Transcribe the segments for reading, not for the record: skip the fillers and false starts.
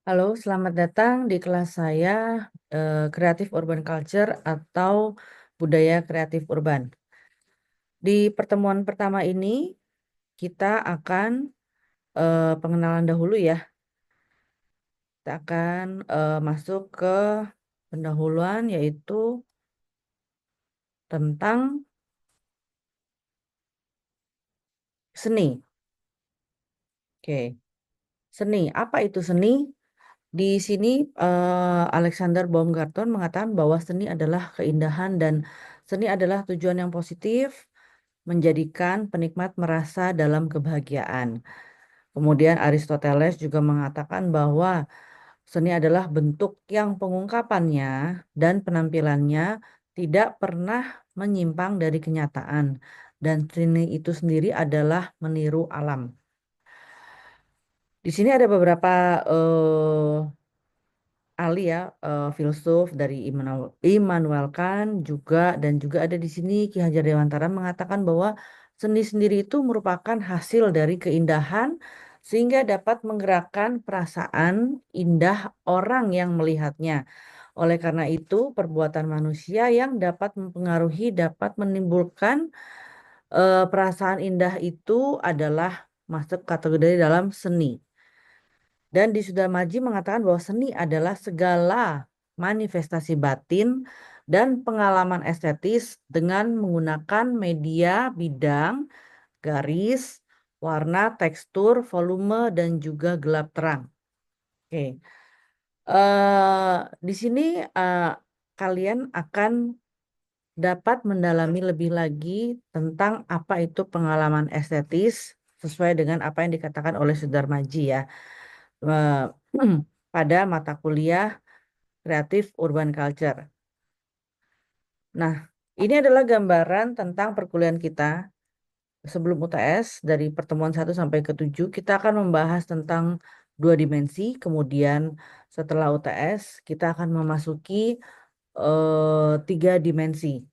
Halo, selamat datang di kelas saya Creative Urban Culture atau Budaya Kreatif Urban. Di pertemuan pertama ini kita akan pengenalan dahulu ya. Kita akan masuk ke pendahuluan yaitu tentang seni. Oke, seni. Apa itu seni? Di sini Alexander Baumgarten mengatakan bahwa seni adalah keindahan dan seni adalah tujuan yang positif menjadikan penikmat merasa dalam kebahagiaan. Kemudian Aristoteles juga mengatakan bahwa seni adalah bentuk yang pengungkapannya dan penampilannya tidak pernah menyimpang dari kenyataan dan seni itu sendiri adalah meniru alam. Di sini ada beberapa ahli ya, filsuf dari Immanuel Kant juga dan juga ada di sini Ki Hajar Dewantara mengatakan bahwa seni sendiri itu merupakan hasil dari keindahan sehingga dapat menggerakkan perasaan indah orang yang melihatnya. Oleh karena itu, perbuatan manusia yang dapat mempengaruhi dapat menimbulkan perasaan indah itu adalah masuk kategori dalam seni. Dan di Sudarmaji mengatakan bahwa seni adalah segala manifestasi batin dan pengalaman estetis dengan menggunakan media, bidang, garis, warna, tekstur, volume, dan juga gelap terang. Oke. Di sini eh, kalian akan dapat mendalami lebih lagi tentang apa itu pengalaman estetis sesuai dengan apa yang dikatakan oleh Sudarmaji ya. Eh, pada mata kuliah Kreatif Urban Culture. Nah, ini adalah gambaran tentang perkuliahan kita sebelum UTS dari pertemuan 1 sampai ke 7 kita akan membahas tentang 2 dimensi, kemudian setelah UTS kita akan memasuki 3 dimensi.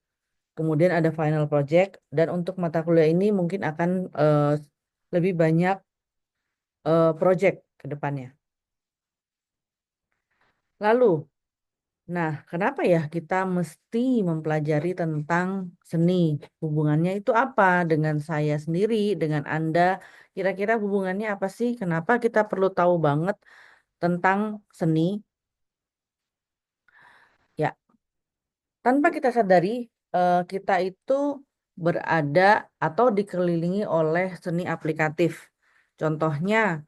Kemudian ada final project dan untuk mata kuliah ini mungkin akan lebih banyak project ke depannya. Lalu, nah, kenapa ya kita mesti mempelajari tentang seni? Hubungannya itu apa dengan saya sendiri, dengan Anda? Kira-kira hubungannya apa sih? Kenapa kita perlu tahu banget tentang seni? Ya, tanpa kita sadari, kita itu berada atau dikelilingi oleh seni aplikatif. Contohnya,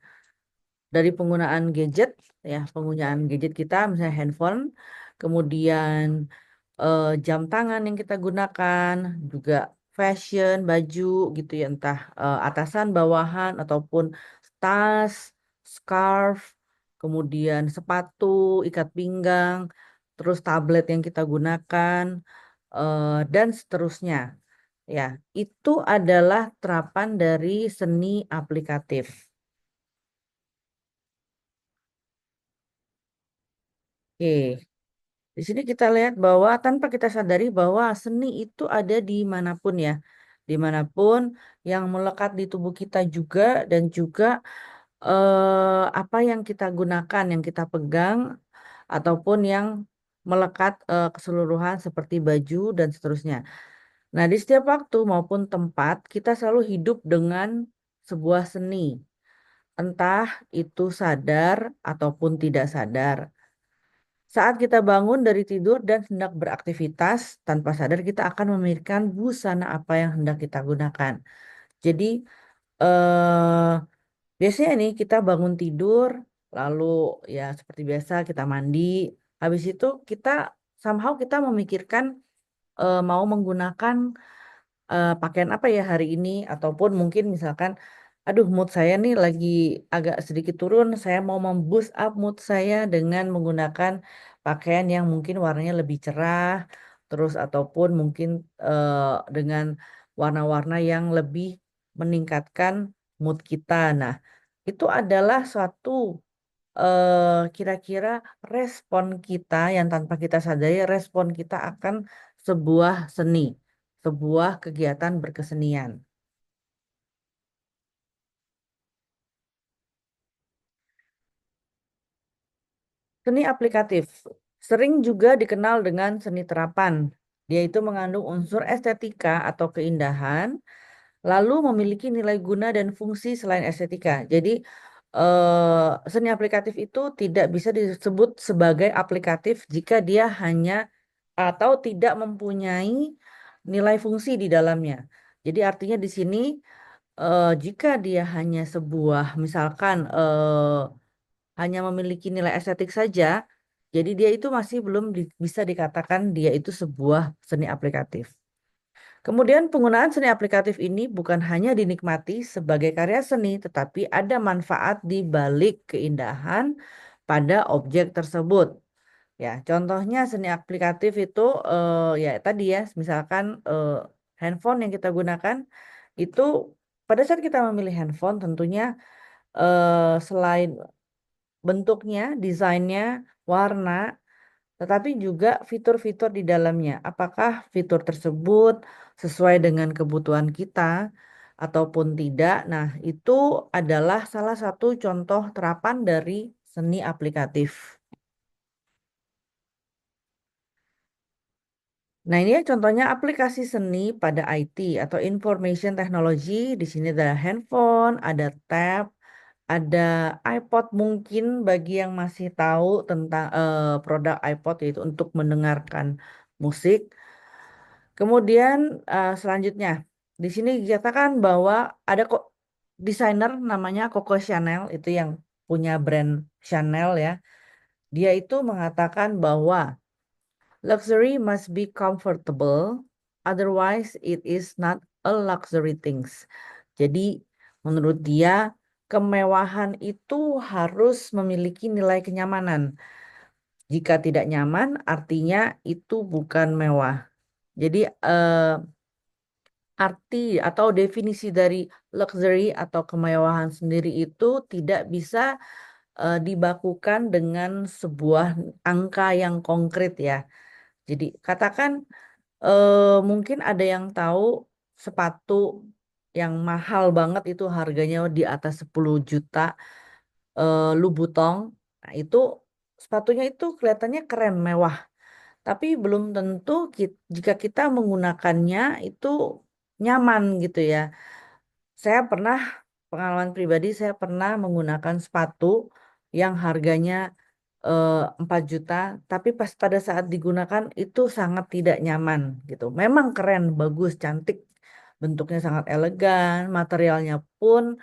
dari penggunaan gadget, ya, penggunaan gadget kita, misalnya handphone, kemudian jam tangan yang kita gunakan, juga fashion, baju gitu ya, entah atasan, bawahan, ataupun tas, scarf, kemudian sepatu, ikat pinggang, terus tablet yang kita gunakan, dan seterusnya. Ya, itu adalah terapan dari seni aplikatif. Oke. Di sini kita lihat bahwa tanpa kita sadari bahwa seni itu ada dimanapun ya, dimanapun yang melekat di tubuh kita juga dan juga apa yang kita gunakan, yang kita pegang ataupun yang melekat keseluruhan seperti baju dan seterusnya. Nah, di setiap waktu maupun tempat kita selalu hidup dengan sebuah seni, entah itu sadar ataupun tidak sadar. Saat kita bangun dari tidur dan hendak beraktivitas, tanpa sadar kita akan memikirkan busana apa yang hendak kita gunakan. Jadi, eh, biasanya nih kita bangun tidur, lalu ya seperti biasa kita mandi. Habis itu kita somehow kita memikirkan mau menggunakan pakaian apa ya hari ini ataupun mungkin misalkan aduh mood saya nih lagi agak sedikit turun saya mau memboost up mood saya dengan menggunakan pakaian yang mungkin warnanya lebih cerah terus ataupun mungkin eh, dengan warna-warna yang lebih meningkatkan mood kita. Nah, itu adalah suatu kira-kira respon kita yang tanpa kita sadari respon kita akan sebuah seni, sebuah kegiatan berkesenian. Seni aplikatif sering juga dikenal dengan seni terapan. Dia itu mengandung unsur estetika atau keindahan, lalu memiliki nilai guna dan fungsi selain estetika. Jadi, seni aplikatif itu tidak bisa disebut sebagai aplikatif jika dia hanya atau tidak mempunyai nilai fungsi di dalamnya. Jadi artinya di sini jika dia hanya sebuah misalkan hanya memiliki nilai estetik saja, jadi dia itu masih belum bisa dikatakan dia itu sebuah seni aplikatif. Kemudian penggunaan seni aplikatif ini bukan hanya dinikmati sebagai karya seni, tetapi ada manfaat di balik keindahan pada objek tersebut. Ya, contohnya seni aplikatif itu ya tadi ya, misalkan handphone yang kita gunakan itu pada saat kita memilih handphone tentunya selain bentuknya, desainnya, warna, tetapi juga fitur-fitur di dalamnya. Apakah fitur tersebut sesuai dengan kebutuhan kita ataupun tidak? Nah, itu adalah salah satu contoh terapan dari seni aplikatif. Nah, ini ya contohnya aplikasi seni pada IT atau information technology. Di sini ada handphone, ada tab, ada iPod mungkin bagi yang masih tahu tentang produk iPod yaitu untuk mendengarkan musik. Kemudian selanjutnya di sini dikatakan bahwa ada kok desainer namanya Coco Chanel itu yang punya brand Chanel ya. Dia itu mengatakan bahwa luxury must be comfortable, otherwise it is not a luxury things. Jadi menurut dia kemewahan itu harus memiliki nilai kenyamanan. Jika tidak nyaman, artinya itu bukan mewah. Jadi arti atau definisi dari luxury atau kemewahan sendiri itu tidak bisa dibakukan dengan sebuah angka yang konkret ya. Jadi katakan mungkin ada yang tahu sepatu yang mahal banget itu harganya di atas 10 juta Louboutin. Nah, itu sepatunya itu kelihatannya keren, mewah. Tapi belum tentu jika kita menggunakannya itu nyaman gitu ya. Saya pernah pengalaman pribadi saya pernah menggunakan sepatu yang harganya 4 juta, tapi pas pada saat digunakan itu sangat tidak nyaman gitu. Memang keren, bagus, cantik, bentuknya sangat elegan, materialnya pun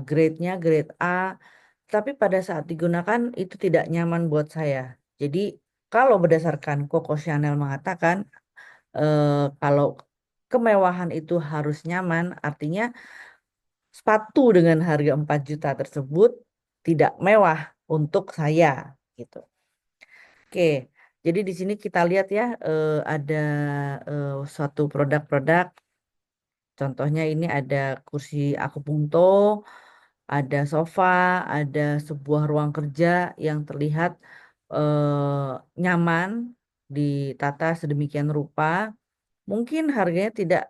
grade-nya grade A, tapi pada saat digunakan itu tidak nyaman buat saya. Jadi kalau berdasarkan Coco Chanel mengatakan kalau kemewahan itu harus nyaman, artinya sepatu dengan harga 4 juta tersebut tidak mewah untuk saya gitu. Oke, jadi di sini kita lihat ya ada suatu produk-produk. Contohnya ini ada kursi akupunto, ada sofa, ada sebuah ruang kerja yang terlihat nyaman ditata sedemikian rupa. Mungkin harganya tidak,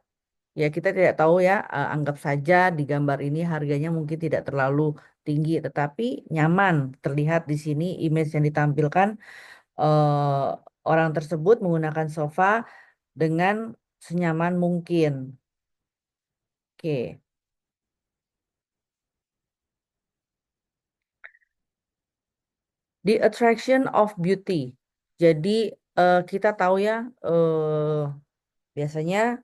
ya kita tidak tahu ya, anggap saja di gambar ini harganya mungkin tidak terlalu tinggi, tetapi nyaman. Terlihat di sini image yang ditampilkan orang tersebut menggunakan sofa dengan senyaman mungkin. Oke, The attraction of beauty. Jadi kita tahu ya, biasanya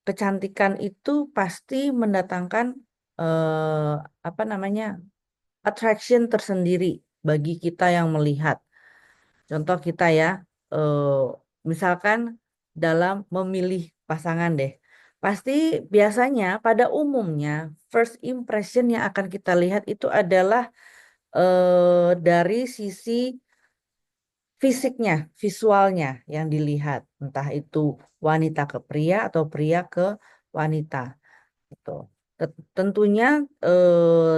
kecantikan itu pasti mendatangkan apa namanya attraction tersendiri bagi kita yang melihat. Contoh kita ya, misalkan dalam memilih pasangan deh, pasti biasanya pada umumnya first impression yang akan kita lihat itu adalah dari sisi fisiknya, visualnya yang dilihat, entah itu wanita ke pria atau pria ke wanita. Gitu. Tentunya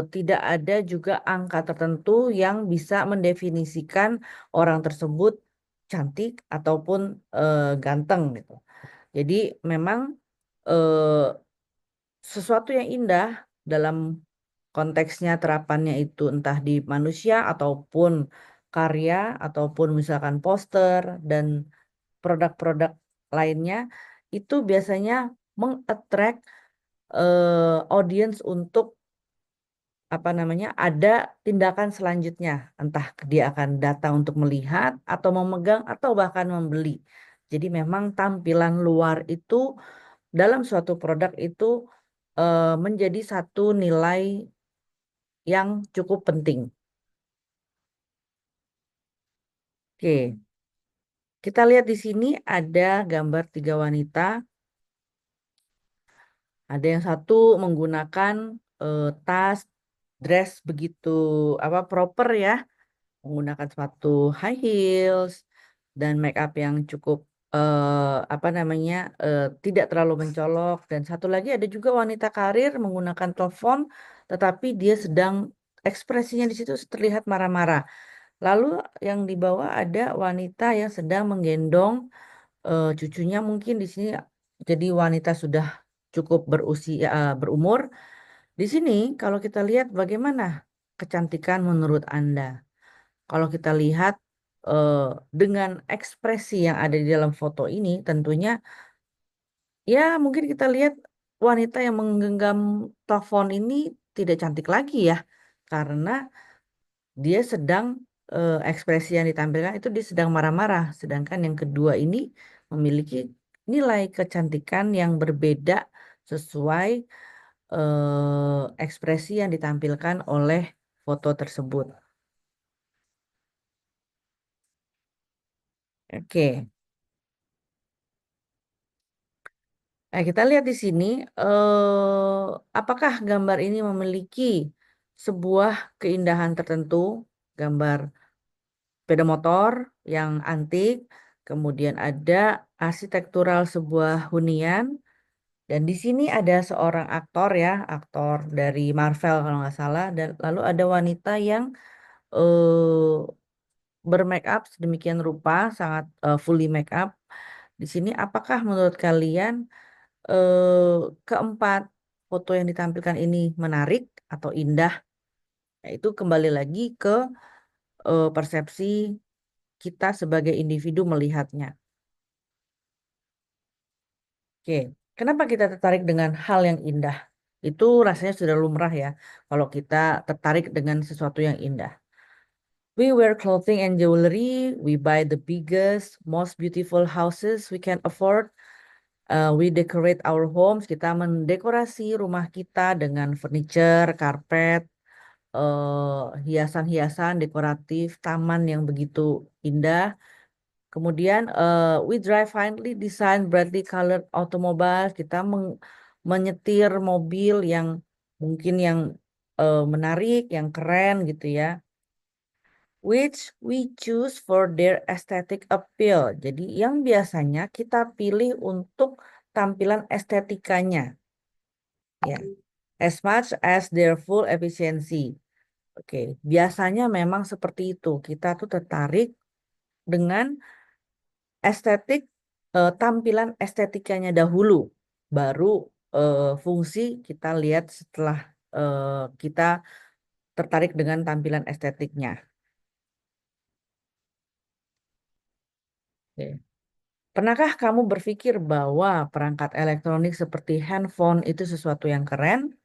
tidak ada juga angka tertentu yang bisa mendefinisikan orang tersebut cantik ataupun ganteng gitu. Jadi memang eh, sesuatu yang indah dalam konteksnya terapannya itu entah di manusia ataupun karya ataupun misalkan poster dan produk-produk lainnya itu biasanya mengattract audience untuk apa namanya ada tindakan selanjutnya, entah dia akan datang untuk melihat atau memegang atau bahkan membeli. Jadi memang tampilan luar itu dalam suatu produk itu menjadi satu nilai yang cukup penting. Oke, kita lihat di sini ada gambar tiga wanita. Ada yang satu menggunakan tas dress begitu apa proper ya, menggunakan sepatu high heels dan make up yang cukup apa namanya tidak terlalu mencolok. Dan satu lagi ada juga wanita karir menggunakan telepon, tetapi dia sedang ekspresinya di situ terlihat marah-marah. Lalu yang di bawah ada wanita yang sedang menggendong cucunya mungkin di sini jadi wanita sudah cukup berusia berumur. Di sini kalau kita lihat bagaimana kecantikan menurut Anda. Kalau kita lihat eh, dengan ekspresi yang ada di dalam foto ini tentunya ya mungkin kita lihat wanita yang menggenggam telepon ini tidak cantik lagi ya karena dia sedang ekspresi yang ditampilkan itu dia sedang marah-marah. Sedangkan yang kedua ini memiliki nilai kecantikan yang berbeda sesuai ekspresi yang ditampilkan oleh foto tersebut. Oke, kita lihat di sini, apakah gambar ini memiliki sebuah keindahan tertentu, gambar sepeda motor yang antik, kemudian ada arsitektural sebuah hunian, dan di sini ada seorang aktor ya, aktor dari Marvel kalau nggak salah, dan lalu ada wanita yang bermake up sedemikian rupa, sangat fully make up. Di sini, apakah menurut kalian keempat foto yang ditampilkan ini menarik atau indah? Nah, itu kembali lagi ke persepsi kita sebagai individu melihatnya. Oke, kenapa kita tertarik dengan hal yang indah? Itu rasanya sudah lumrah ya, kalau kita tertarik dengan sesuatu yang indah. We wear clothing and jewelry, we buy the biggest, most beautiful houses we can afford. We decorate our homes, kita mendekorasi rumah kita dengan furniture, karpet, hiasan-hiasan dekoratif, taman yang begitu indah. Kemudian we drive finely designed brightly colored automobiles. Kita menyetir mobil yang mungkin yang menarik, yang keren gitu ya. Which we choose for their aesthetic appeal. Jadi yang biasanya kita pilih untuk tampilan estetikanya, ya. As much as their full efficiency. Oke, biasanya memang seperti itu. Kita tuh tertarik dengan estetik, tampilan estetikanya dahulu, baru fungsi kita lihat setelah kita tertarik dengan tampilan estetiknya. Oke. Pernahkah kamu berpikir bahwa perangkat elektronik seperti handphone itu sesuatu yang keren?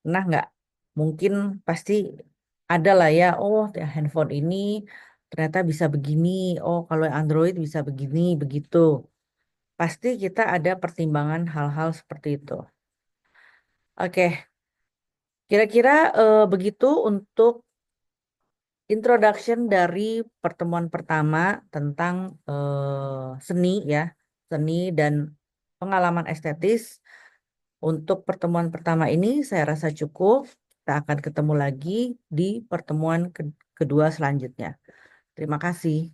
Pernah nggak? Mungkin pasti ada lah ya. Oh, ya handphone ini ternyata bisa begini. Oh, kalau Android bisa begini, begitu. Pasti kita ada pertimbangan hal-hal seperti itu. Oke, kira-kira begitu untuk introduction dari pertemuan pertama tentang seni ya, seni dan pengalaman estetis. Untuk pertemuan pertama ini saya rasa cukup. Kita akan ketemu lagi di pertemuan kedua selanjutnya. Terima kasih.